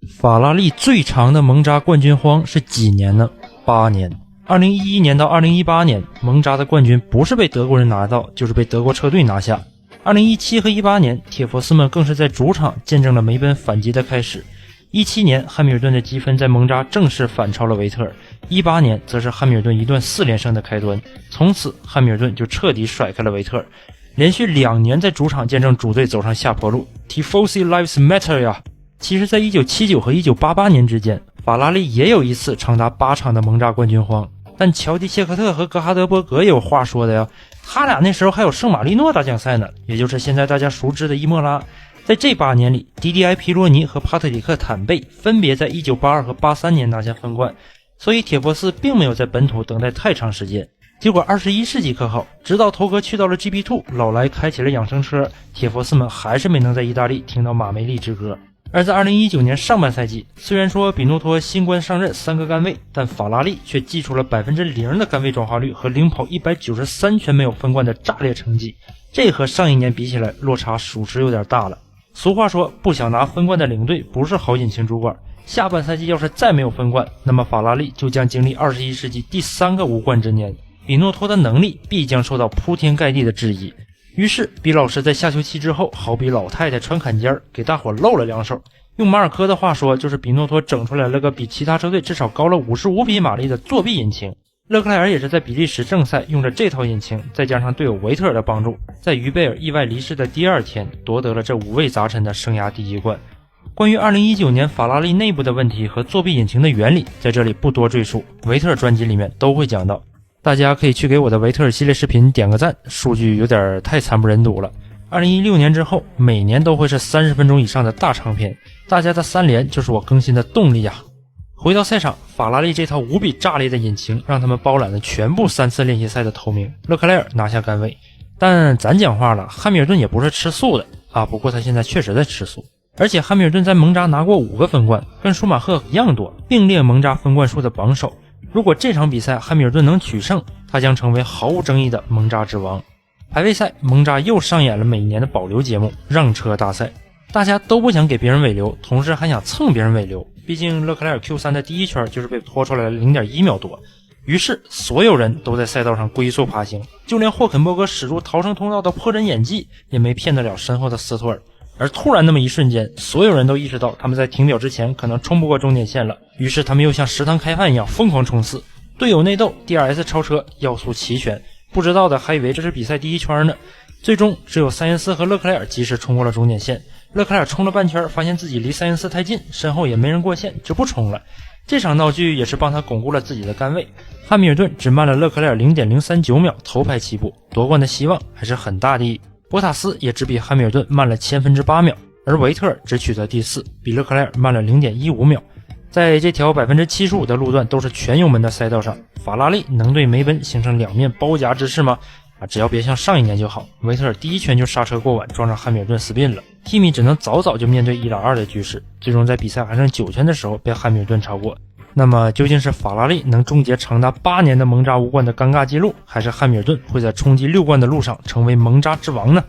法拉利最长的蒙扎冠军荒是几年呢？8年。2011年到2018年，蒙扎的冠军不是被德国人拿到，就是被德国车队拿下。2017和18年，铁佛斯们更是在主场见证了梅奔反击的开始。17年，汉密尔顿的积分在蒙扎正式反超了维特尔；18年，则是汉密尔顿一段4连胜的开端。从此，汉密尔顿就彻底甩开了维特尔。连续2年在主场见证主队走上下坡路 ，Tifosi Lives Matter 呀！其实，在1979和1988年之间，法拉利也有一次长达8场的蒙扎冠军荒。但乔迪谢克特和格哈德伯格也有话说的呀，他俩那时候还有圣马力诺大奖赛呢，也就是现在大家熟知的伊莫拉。在这8年里，迪迪埃皮罗尼和帕特里克坦贝分别在1982和83年拿下分冠，所以铁佛斯并没有在本土等待太长时间。结果21世纪可好，直到头哥去到了 GP2， 老莱开启了养生车，铁佛斯们还是没能在意大利听到马梅利之歌。而在2019年上半赛季，虽然说比诺托新官上任3个杆位，但法拉利却祭出了 0% 的杆位转化率和领跑193圈没有分冠的炸裂成绩，这和上一年比起来落差属实有点大了。俗话说，不想拿分冠的领队不是好引擎主管，下半赛季要是再没有分冠，那么法拉利就将经历21世纪第3个无冠之年，比诺托的能力必将受到铺天盖地的质疑。于是比老师在下休期之后好比老太太穿坎肩，给大伙露了2手。用马尔科的话说，就是比诺托整出来了个比其他车队至少高了55匹马力的作弊引擎。勒克莱尔也是在比利时正赛用着这套引擎，再加上队友维特尔的帮助，在于贝尔意外离世的第2天夺得了这五味杂陈的生涯第1冠。关于2019年法拉利内部的问题和作弊引擎的原理，在这里不多赘述，维特尔专辑里面都会讲到，大家可以去给我的维特尔系列视频点个赞，数据有点太惨不忍睹了。2016年之后，每年都会是30分钟以上的大长篇，大家的3连就是我更新的动力呀。回到赛场，法拉利这套无比炸裂的引擎让他们包揽了全部3次练习赛的头名，勒克莱尔拿下杆位。但咱讲话了，汉密尔顿也不是吃素的啊，不过他现在确实在吃素。而且汉密尔顿在蒙扎拿过5个分冠，跟舒马赫一样多，并列蒙扎分冠数的榜首。如果这场比赛汉密尔顿能取胜，他将成为毫无争议的蒙扎之王。排位赛，蒙扎又上演了每年的保留节目让车大赛，大家都不想给别人尾流，同时还想蹭别人尾流，毕竟勒克莱尔 Q3 的第1圈就是被拖出来了 0.1 秒多。于是所有人都在赛道上龟速爬行，就连霍肯伯格使出逃生通道的破阵演技也没骗得了身后的斯托尔。而突然那么一瞬间，所有人都意识到他们在停表之前可能冲不过终点线了，于是他们又像食堂开饭一样疯狂冲刺，队友内斗， DRS 超车，要素齐全，不知道的还以为这是比赛第1圈呢。最终只有塞恩斯和勒克莱尔及时冲过了终点线，勒克莱尔冲了半圈，发现自己离塞恩斯太近，身后也没人过线，就不冲了。这场闹剧也是帮他巩固了自己的杆位，汉密尔顿只慢了勒克莱尔 0.039 秒头排起步，夺冠的希望还是很大的。博塔斯也只比汉密尔顿慢了8%，而维特尔只取得第4，比勒克莱尔慢了 0.15 秒。在这条 75% 的路段都是全油门的赛道上，法拉利能对梅奔形成2面包夹之势吗？只要别像上一年就好。维特尔第1圈就刹车过晚，撞上汉密尔顿死病了，Kimi 只能早早就面对1打2的局势，最终在比赛还剩9圈的时候被汉密尔顿超过。那么究竟是法拉利能终结长达8年的蒙扎无冠的尴尬记录，还是汉密尔顿会在冲击6冠的路上成为蒙扎之王呢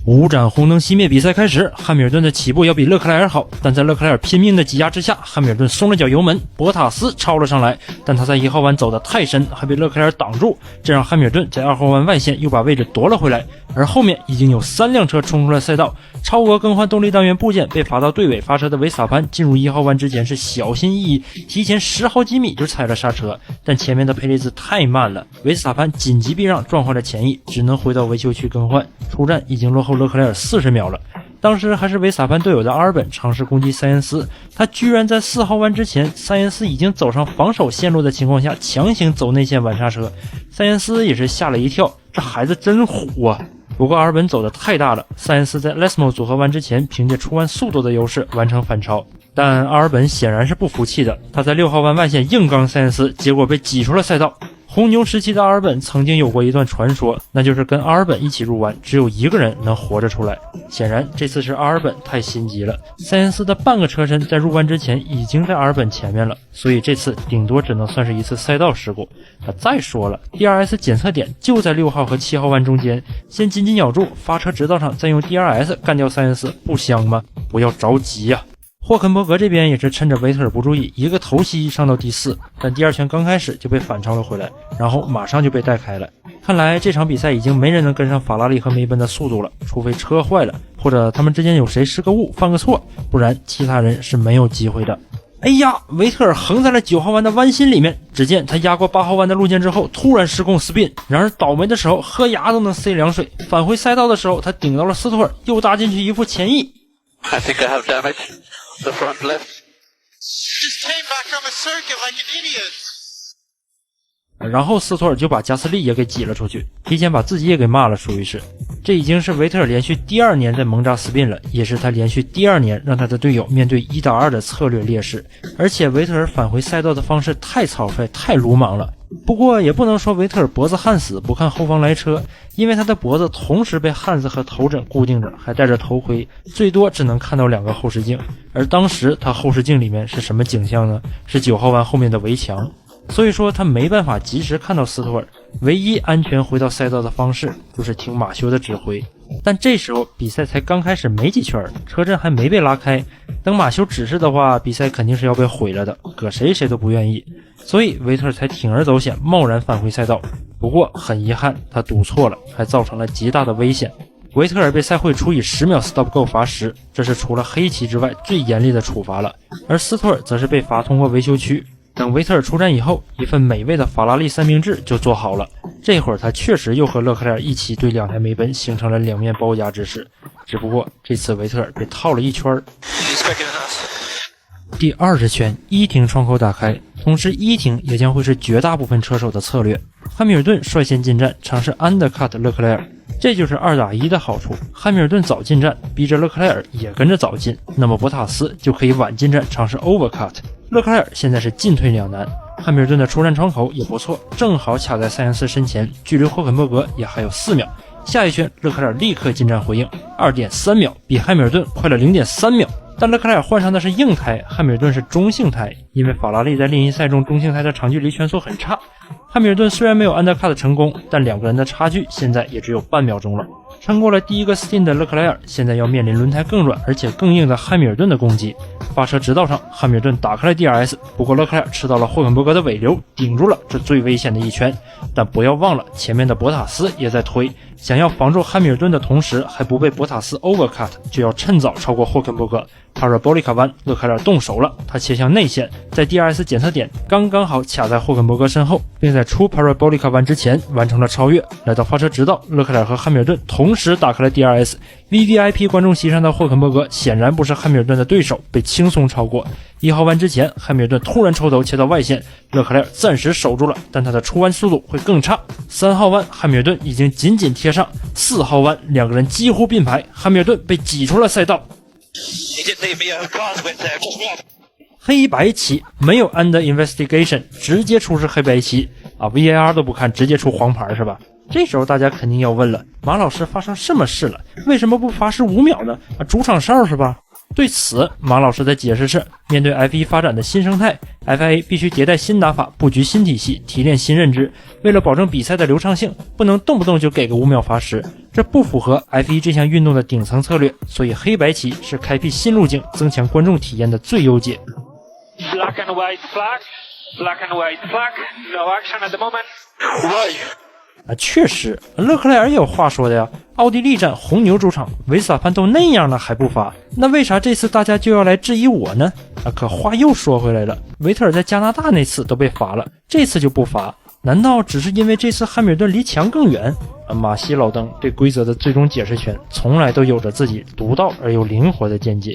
？5盏红灯熄灭，比赛开始，汉密尔顿的起步要比勒克莱尔好，但在勒克莱尔拼命的挤压之下，汉密尔顿松了脚油门，博塔斯超了上来，但他在1号弯走得太深，还被勒克莱尔挡住，这让汉密尔顿在2号弯外线又把位置夺了回来。而后面已经有3辆车冲出了赛道，超额更换动力单元部件被罚到队尾发车的维斯塔潘进入1号弯之前是小心翼翼，提前10好几米就踩了刹车，但前面的佩雷兹太慢了，维斯塔潘紧急避让撞坏了前翼，只能回到维修区更换，出站已经落后勒克莱尔40秒了。当时还是维斯塔潘队友的阿尔本尝试攻击塞恩斯，他居然在4号弯之前，塞恩斯已经走上防守线路的情况下强行走内线晚刹车，塞恩斯也是吓了一跳，这孩子真虎啊！不过阿尔本走的太大了，塞恩斯在 Lesmo 组合弯之前凭借出弯速度的优势完成反超，但阿尔本显然是不服气的，他在6号弯外线硬刚塞恩斯，结果被挤出了赛道。红牛时期的阿尔本曾经有过一段传说，那就是跟阿尔本一起入弯，只有一个人能活着出来。显然这次是阿尔本太心急了，塞恩斯的半个车身在入弯之前已经在阿尔本前面了，所以这次顶多只能算是一次赛道事故。再说了 DRS 检测点就在6号和7号弯中间，先紧紧咬住，发车直道上再用 DRS 干掉塞恩斯，不香吗？不要着急呀。霍肯伯格这边也是趁着维特尔不注意，一个头吸上到第4，但第二圈刚开始就被反超了回来，然后马上就被带开了。看来这场比赛已经没人能跟上法拉利和梅奔的速度了，除非车坏了，或者他们之间有谁失个误犯个错，不然其他人是没有机会的。哎呀，维特尔横在了9号弯的弯心里面，只见他压过8号弯的路肩之后突然失控 spin， 然而倒霉的时候喝牙都能塞凉水，返回赛道的时候他顶到了斯图尔，又搭进去一副前翼。I think I have damage.The front left. Just came back from a circuit like an idiot. 然后斯托尔就把加斯利也给挤了出去，提前把自己也给骂了，属于是。这已经是维特尔连续第2年在蒙扎斯宾了，也是他连续第2年让他的队友面对1打2的策略劣势。而且维特尔返回赛道的方式太草率太鲁莽了。不过也不能说维特尔脖子焊死不看后方来车，因为他的脖子同时被焊子和头枕固定着，还戴着头盔，最多只能看到2个后视镜。而当时他后视镜里面是什么景象呢？是9号弯后面的围墙。所以说他没办法及时看到斯托尔，唯一安全回到赛道的方式就是听马修的指挥。但这时候比赛才刚开始没几圈，车阵还没被拉开，等马修指示的话，比赛肯定是要被毁了的，搁谁都不愿意。所以维特尔才铤而走险，贸然返回赛道。不过很遗憾，他赌错了，还造成了极大的危险。维特尔被赛会处以10秒 stop go 罚时，这是除了黑旗之外最严厉的处罚了。而斯托尔则是被罚通过维修区。等维特尔出站以后，一份美味的法拉利三明治就做好了。这会儿他确实又和勒克莱尔一起对2台梅奔形成了两面包夹之势，只不过这次维特尔被套了一圈。第20圈一停窗口打开，同时一停也将会是绝大部分车手的策略。汉密尔顿率先进站，尝试 undercut 勒克莱尔，这就是2打1的好处。汉密尔顿早进站，逼着勒克莱尔也跟着早进，那么博塔斯就可以晚进站尝试 overcut。勒克莱尔现在是进退两难，汉密尔顿的出站窗口也不错，正好卡在塞恩斯身前，距离霍肯伯格也还有4秒。下一圈勒克莱尔立刻进站回应， 2.3 秒，比汉密尔顿快了 0.3 秒。但勒克莱尔换上的是硬胎，汉密尔顿是中性胎，因为法拉利在练习赛中中性胎的长距离圈速很差。汉密尔顿虽然没有 undercut 成功，但2个人的差距现在也只有半秒钟了。撑过了第一个 stint 的勒克莱尔现在要面临轮胎更软而且更硬的汉密尔顿的攻击。发车直道上，汉密尔顿打开了 DRS， 不过勒克莱尔吃到了霍肯伯格的尾流，顶住了这最危险的一圈。但不要忘了前面的博塔斯也在推，想要防住汉密尔顿的同时还不被博塔斯 overcut， 就要趁早超过霍肯伯格。Parabolica 弯，勒克莱尔动手了，他切向内线，在 DRS 检测点刚刚好卡在霍肯伯格身后，并在出 Parabolica 弯之前完成了超越。来到发车直道，勒克莱尔和汉密尔顿同时打开了 DRS， VVIP 观众席上的霍肯伯格显然不是汉密尔顿的对手，被轻松超过。1号弯之前，汉密尔顿突然抽头切到外线，勒克莱尔暂时守住了，但他的出弯速度会更差。3号弯，汉密尔顿已经紧紧贴上，4号弯2个人几乎并排，汉密尔顿被挤出了赛道。黑白旗没有 under investigation， 直接出示黑白旗啊 ，VAR 都不看，直接出黄牌是吧？这时候大家肯定要问了，马老师发生什么事了？为什么不罚时5秒呢？主场哨是吧？对此，马老师的解释是，面对 F1 发展的新生态， FIA 必须迭代新打法，布局新体系，提炼新认知。为了保证比赛的流畅性，不能动不动就给个5秒罚时，这不符合 F1 这项运动的顶层策略。所以黑白旗是开辟新路径，增强观众体验的最优解。Black and white flag, black and white flag, no action at the moment. Why? 确实，勒克莱尔也有话说的呀。奥地利站红牛主场，维斯塔潘都那样了还不罚，那为啥这次大家就要来质疑我呢？可话又说回来了，维特尔在加拿大那次都被罚了，这次就不罚，难道只是因为这次汉密尔顿离墙更远？马西老登对规则的最终解释权从来都有着自己独到而又灵活的见解。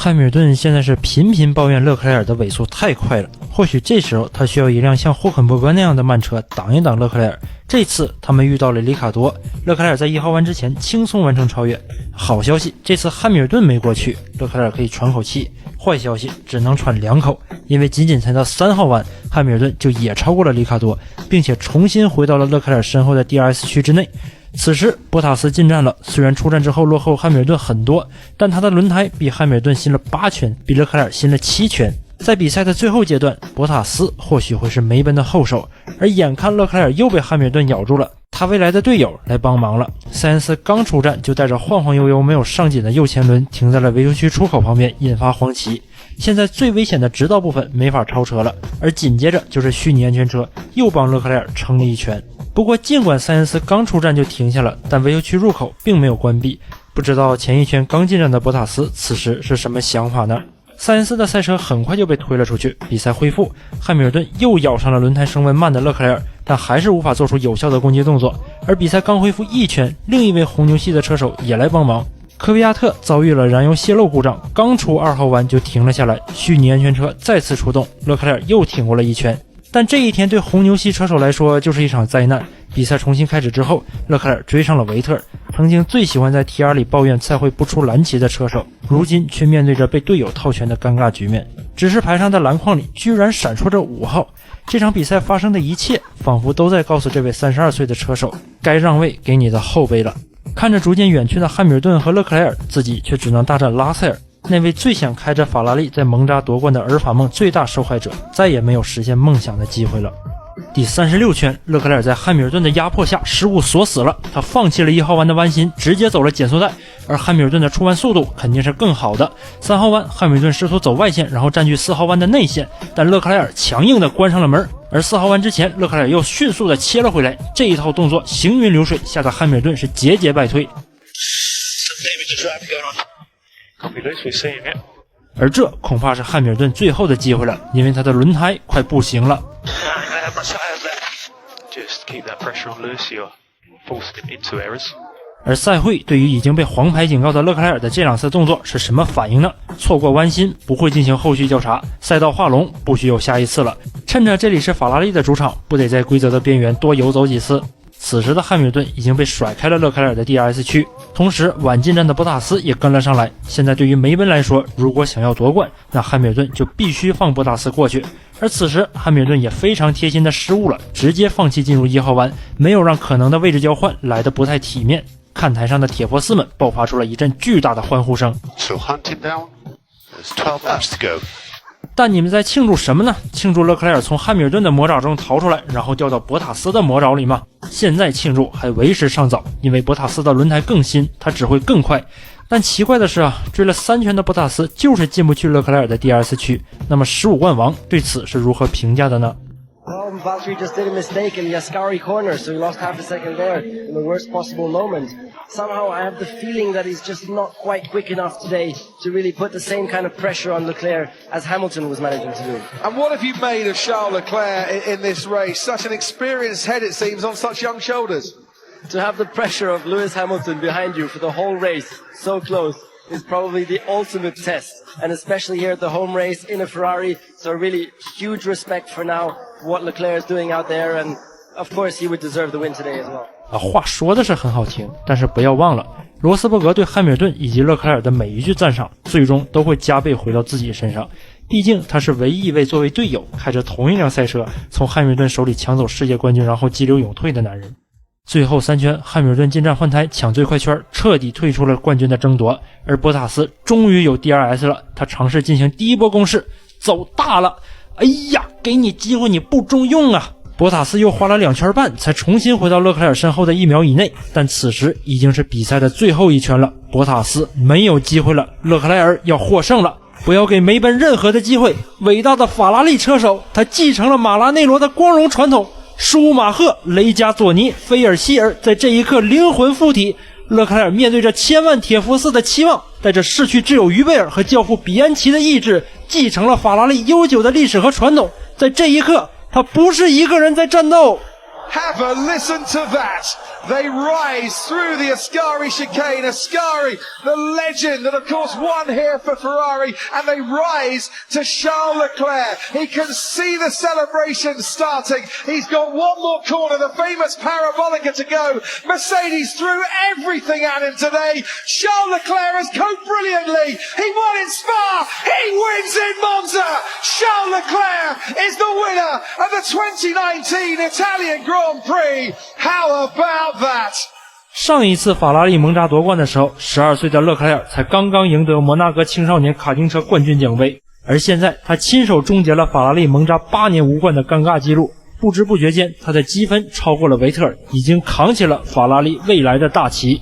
汉密尔顿现在是频频抱怨勒克莱尔的尾速太快了，或许这时候他需要一辆像霍肯伯格那样的慢车挡一挡勒克莱尔。这次他们遇到了里卡多，勒克莱尔在1号弯之前轻松完成超越。好消息，这次汉密尔顿没过去，勒克莱尔可以喘口气。坏消息，只能喘2口，因为仅仅才到3号弯，汉密尔顿就也超过了里卡多，并且重新回到了勒克莱尔身后的 DRS 区之内。此时博塔斯进站了，虽然出站之后落后汉密尔顿很多，但他的轮胎比汉密尔顿新了8圈，比勒克莱尔新了7圈。在比赛的最后阶段，博塔斯或许会是梅奔的后手，而眼看勒克莱尔又被汉密尔顿咬住了，他未来的队友来帮忙了。塞恩斯刚出站就带着晃晃悠悠没有上紧的右前轮停在了维修区出口旁边，引发黄旗。现在最危险的直道部分没法超车了，而紧接着就是虚拟安全车又帮勒克莱尔撑了一圈。不过尽管塞恩斯刚出站就停下了，但维修区入口并没有关闭，不知道前一圈刚进站的博塔斯此时是什么想法呢？塞恩斯的赛车很快就被推了出去，比赛恢复，汉密尔顿又咬上了轮胎升温慢的勒克莱尔，但还是无法做出有效的攻击动作。而比赛刚恢复1圈，另一位红牛系的车手也来帮忙，科维亚特遭遇了燃油泄漏故障，刚出2号弯就停了下来，虚拟安全车再次出动，勒克莱尔又挺过了1圈。但这一天对红牛系车手来说就是一场灾难。比赛重新开始之后，勒克莱尔追上了维特尔，曾经最喜欢在 TR 里抱怨赛会不出蓝旗的车手，如今却面对着被队友套圈的尴尬局面。指示牌上的篮筐里居然闪烁着5号。这场比赛发生的一切仿佛都在告诉这位32岁的车手，该让位给你的后辈了。看着逐渐远去的汉密尔顿和勒克莱尔，自己却只能大战拉塞尔，那位最想开着法拉利在蒙扎夺冠的尔法梦最大受害者，再也没有实现梦想的机会了。第36圈，勒克莱尔在汉密尔顿的压迫下失误锁死了，他放弃了1号弯的弯心，直接走了减速带，而汉密尔顿的出弯速度肯定是更好的。3号弯，汉密尔顿试图走外线，然后占据4号弯的内线，但勒克莱尔强硬的关上了门，而4号弯之前，勒克莱尔又迅速的切了回来，这一套动作行云流水，吓得汉密尔顿是节节败退。而这恐怕是汉密尔顿最后的机会了，因为他的轮胎快不行了。而赛会对于已经被黄牌警告的勒克莱尔的这2次动作是什么反应呢？错过弯心不会进行后续调查，赛道画龙不许有下一次了。趁着这里是法拉利的主场，不得在规则的边缘多游走几次。此时的汉密尔顿已经被甩开了勒克莱尔的 DRS 区，同时晚进站的博塔斯也跟了上来。现在对于梅奔来说，如果想要夺冠，那汉密尔顿就必须放博塔斯过去。而此时汉密尔顿也非常贴心的失误了，直接放弃进入1号弯，没有让可能的位置交换来得不太体面。看台上的铁婆斯们爆发出了一阵巨大的欢呼声。So hunting down, there's 12 laps to go. 但你们在庆祝什么呢？庆祝勒克莱尔从汉密尔顿的魔爪中逃出来，然后掉到博塔斯的魔爪里吗？现在庆祝还为时尚早，因为博塔斯的轮胎更新，他只会更快。但奇怪的是啊，追了3圈的博塔斯就是进不去勒克莱尔的 DRS 区。那么15冠王对此是如何评价的呢Well, Valtteri just did a mistake in the Ascari corner, so he lost half a second there in the worst possible moment. Somehow I have the feeling that he's just not quite quick enough today to really put the same kind of pressure on Leclerc as Hamilton was managing to do. And what have you made of Charles Leclerc in this race? Such an experienced head, it seems, on such young shoulders. To have the pressure of Lewis Hamilton behind you for the whole race, so close, is probably the ultimate test. And especially here at the home race in a Ferrari, so really huge respect for now what Leclerc is doing out there, and of course he would deserve the win today as well. 话说的是很好听，但是不要忘了，罗斯伯格对汉密尔顿以及勒克莱尔的每一句赞赏，最终都会加倍回到自己身上。毕竟他是唯一一位作为队友开着同一辆赛车从汉密尔顿手里抢走世界冠军，然后激流勇退的男人。最后3圈，汉密尔顿进站换胎抢最快圈，彻底退出了冠军的争夺。而博塔斯终于有 DRS 了，他尝试进行第一波攻势，走大了。哎呀，给你机会你不中用啊！博塔斯又花了2圈半才重新回到勒克莱尔身后的1秒以内，但此时已经是比赛的最后1圈了，博塔斯没有机会了，勒克莱尔要获胜了。不要给梅奔任何的机会，伟大的法拉利车手，他继承了马拉内罗的光荣传统。舒马赫、雷加佐尼、菲尔希尔在这一刻灵魂附体，勒克莱尔面对着千万铁佛寺的期望，带着逝去挚友于贝尔和教父比安奇的意志，继承了法拉利悠久的历史和传统。在这一刻，他不是一个人在战斗， Have a listen to that. They rise through the Ascari chicane. Ascari, the legend that of course won here for Ferrari, and they rise to Charles Leclerc. He can see the celebration starting. He's got one more corner, the famous Parabolica to go. Mercedes threw everything at him today. Charles Leclerc has coped brilliantly. He won in Spa. He wins in Monza. Charles Leclerc is the winner of the 2019 Italian Grand Prix. How about that? 上一次法拉利蒙扎夺冠的时候，12岁的勒克莱尔才刚刚赢得摩纳哥青少年卡丁车冠军奖杯，而现在他亲手终结了法拉利蒙扎8年无冠的尴尬记录。不知不觉间，他的积分超过了维特尔，已经扛起了法拉利未来的大旗。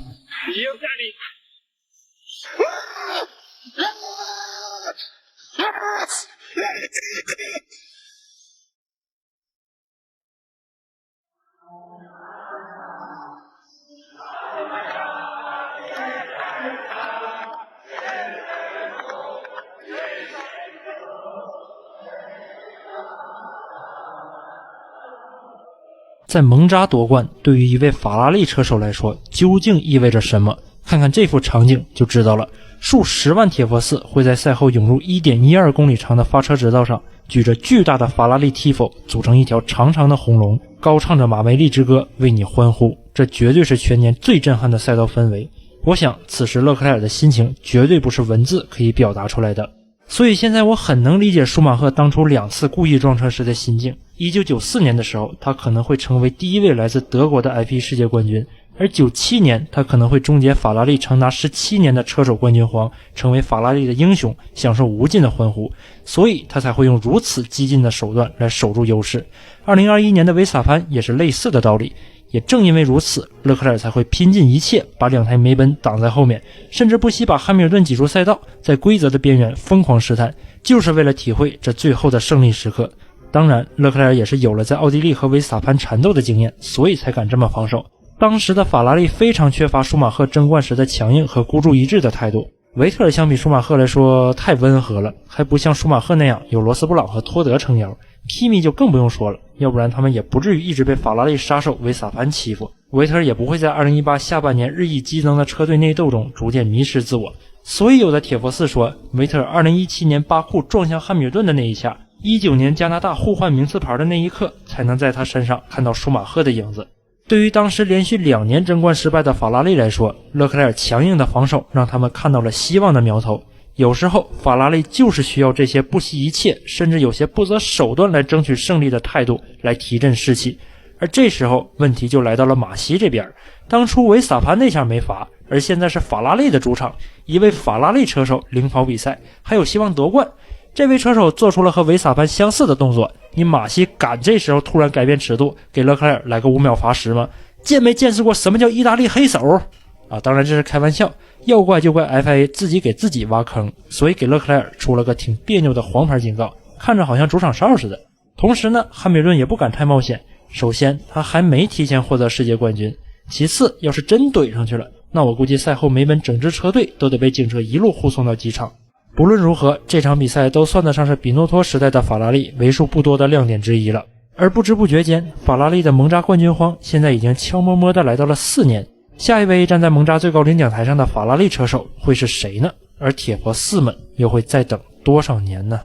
在蒙扎夺冠对于一位法拉利车手来说究竟意味着什么？看看这幅场景就知道了。数10万铁佛寺会在赛后涌入 1.12 公里长的发车直道上，举着巨大的法拉利 Tifo 组成一条长长的红龙，高唱着马梅利之歌为你欢呼。这绝对是全年最震撼的赛道氛围。我想此时勒克莱尔的心情绝对不是文字可以表达出来的。所以现在我很能理解舒马赫当初2次故意撞车时的心境。1994年的时候，他可能会成为第一位来自德国的 F1 世界冠军，而97年他可能会终结法拉利长达17年的车手冠军荒，成为法拉利的英雄，享受无尽的欢呼，所以他才会用如此激进的手段来守住优势。2021年的维斯塔潘也是类似的道理，也正因为如此，勒克莱尔才会拼尽一切把2台梅奔挡在后面，甚至不惜把汉密尔顿挤出赛道，在规则的边缘疯狂试探，就是为了体会这最后的胜利时刻。当然，勒克莱尔也是有了在奥地利和维斯塔潘缠斗的经验，所以才敢这么防守。当时的法拉利非常缺乏舒马赫争冠时的强硬和孤注一掷的态度。维特尔相比舒马赫来说太温和了，还不像舒马赫那样有罗斯布朗和托德撑腰。Kimi 就更不用说了，要不然他们也不至于一直被法拉利杀手维斯塔潘欺负。维特尔也不会在2018下半年日益激增的车队内斗中逐渐迷失自我。所以有的铁佛寺说，维特尔2017年巴库撞向汉密尔顿的那一下，19年加拿大互换名次牌的那一刻，才能在他身上看到舒马赫的影子。对于当时连续2年争冠失败的法拉利来说，勒克莱尔强硬的防守让他们看到了希望的苗头。有时候法拉利就是需要这些不惜一切甚至有些不择手段来争取胜利的态度来提振士气。而这时候问题就来到了马西这边，当初维斯塔潘那下没罚，而现在是法拉利的主场，一位法拉利车手领跑比赛，还有希望夺冠。这位车手做出了和维斯塔潘相似的动作，你马西敢这时候突然改变尺度，给勒克莱尔来个5秒罚时吗？见没见识过什么叫意大利黑手啊？当然这是开玩笑，要怪就怪 FIA 自己给自己挖坑，所以给勒克莱尔出了个挺别扭的黄牌警告，看着好像主场哨似的。同时呢，汉密尔顿也不敢太冒险，首先他还没提前获得世界冠军，其次要是真怼上去了，那我估计赛后梅奔整支车队都得被警车一路护送到机场。不论如何，这场比赛都算得上是比诺托时代的法拉利为数不多的亮点之一了。而不知不觉间，法拉利的蒙扎冠军荒现在已经悄摸摸地来到了4年。下一位站在蒙扎最高领奖台上的法拉利车手会是谁呢？而铁佛寺们又会再等多少年呢？